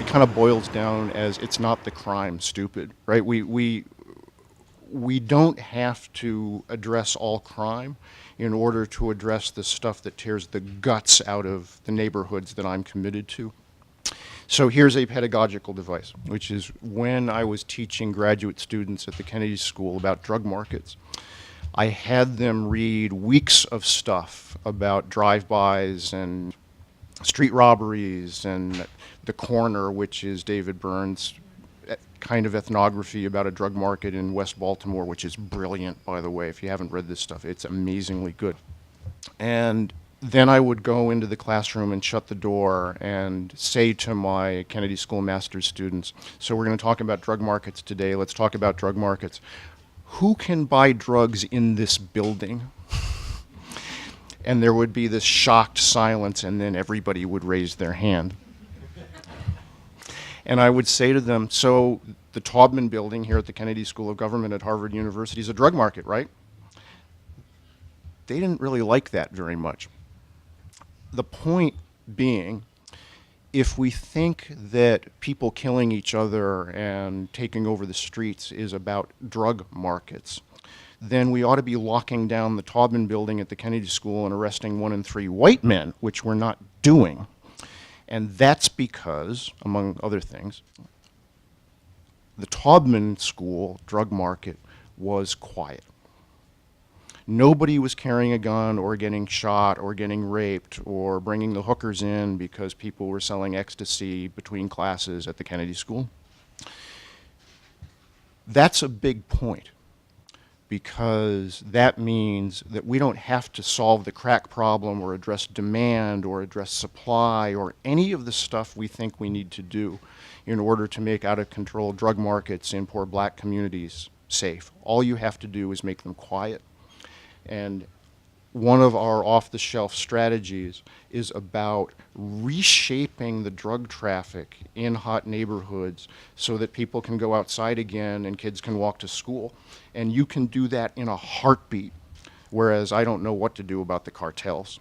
kind of boils down as it's not the crime, stupid, right? We don't have to address all crime in order to address the stuff that tears the guts out of the neighborhoods that I'm committed to. So here's a pedagogical device, which is when I was teaching graduate students at the Kennedy School about drug markets, I had them read weeks of stuff about drive-bys and street robberies and The Corner, which is David Byrne's kind of ethnography about a drug market in West Baltimore, which is brilliant, by the way. If you haven't read this stuff, it's amazingly good. And then I would go into the classroom and shut the door and say to my Kennedy School master's students, so we're going to talk about drug markets today. Let's talk about drug markets. Who can buy drugs in this building? And there would be this shocked silence, and then everybody would raise their hand. And I would say to them, so the Taubman building here at the Kennedy School of Government at Harvard University is a drug market, right? They didn't really like that very much. The point being, if we think that people killing each other and taking over the streets is about drug markets, then we ought to be locking down the Taubman building at the Kennedy School and arresting 1 in 3 white men, which we're not doing. And that's because, among other things, the Taubman School drug market was quiet. Nobody was carrying a gun or getting shot or getting raped or bringing the hookers in because people were selling ecstasy between classes at the Kennedy School. That's a big point, because that means that we don't have to solve the crack problem or address demand or address supply or any of the stuff we think we need to do in order to make out-of-control drug markets in poor black communities safe. All you have to do is make them quiet. And one of our off-the-shelf strategies is about reshaping the drug traffic in hot neighborhoods so that people can go outside again and kids can walk to school. And you can do that in a heartbeat, whereas I don't know what to do about the cartels.